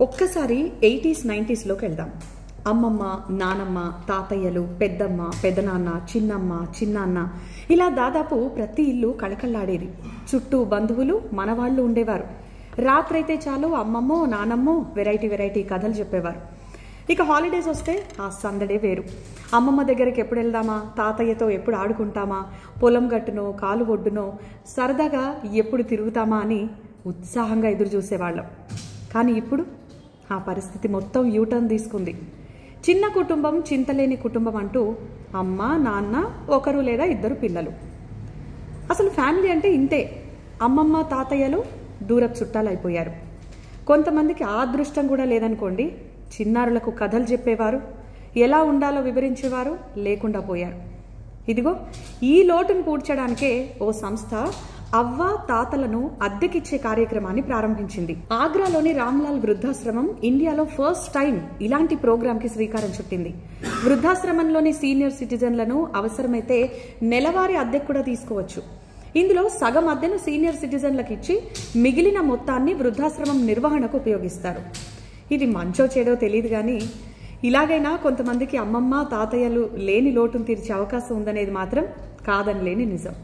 ఒక్కసారి 80s 90sలోకి వెళ్దాం. అమ్మమ్మ, నానమ్మ, తాతయ్యలు, పెద్దమ్మ, పెదనాన్న, చిన్నమ్మ, చిన్నాన్న ఇలా దాదాపు ప్రతి ఇల్లు కళకళలాడేది. చుట్టూ బంధువులు, మనవాళ్లు ఉండేవారు. రాత్రైతే చాలు అమ్మమ్మో నానమ్మో వెరైటీ కథలు చెప్పేవారు. ఇక హాలిడేస్ వస్తే ఆ సందడే వేరు. అమ్మమ్మ దగ్గరికి ఎప్పుడు వెళ్దామా, తాతయ్యతో ఎప్పుడు ఆడుకుంటామా, పొలం గట్టునో కాలు ఒడ్డునో సరదాగా ఎప్పుడు తిరుగుతామా అని ఉత్సాహంగా ఎదురు చూసేవాళ్ళం. కానీ ఇప్పుడు ఆ పరిస్థితి మొత్తం యూటర్న్ తీసుకుంది. చిన్న కుటుంబం, చింతలేని కుటుంబం అంటూ అమ్మ, నాన్న, ఒకరు లేదా ఇద్దరు పిల్లలు. అసలు ఫ్యామిలీ అంటే ఇంతే. అమ్మమ్మ, తాతయ్యలు దూరపు చుట్టాలు అయిపోయారు. కొంతమందికి ఆ అదృష్టం కూడా లేదనుకోండి. చిన్నారులకు కథలు చెప్పేవారు, ఎలా ఉండాలో వివరించేవారు లేకుండా పోయారు. ఇదిగో ఈ లోటును పూడ్చడానికే ఓ సంస్థ అవ్వ తాతలను అద్దెకిచ్చే కార్యక్రమాన్ని ప్రారంభించింది. ఆగ్రాలోని రామ్లాల్ వృద్ధాశ్రమం ఇండియాలో ఫస్ట్ టైం ఇలాంటి ప్రోగ్రాంకి శ్రీకారం చుట్టింది. వృద్ధాశ్రమంలోని సీనియర్ సిటిజన్లను అవసరమైతే నెలవారీ అద్దెకు కూడా తీసుకోవచ్చు. ఇందులో సగం అద్దెను సీనియర్ సిటిజన్లకు ఇచ్చి మిగిలిన మొత్తాన్ని వృద్ధాశ్రమం నిర్వహణకు ఉపయోగిస్తారు. ఇది మంచో చెడో తెలియదు కానీ ఇలాగైనా కొంతమందికి అమ్మమ్మ తాతయ్యలు లేని లోటును తీర్చే అవకాశం ఉందనేది మాత్రం కాదనలేని నిజం.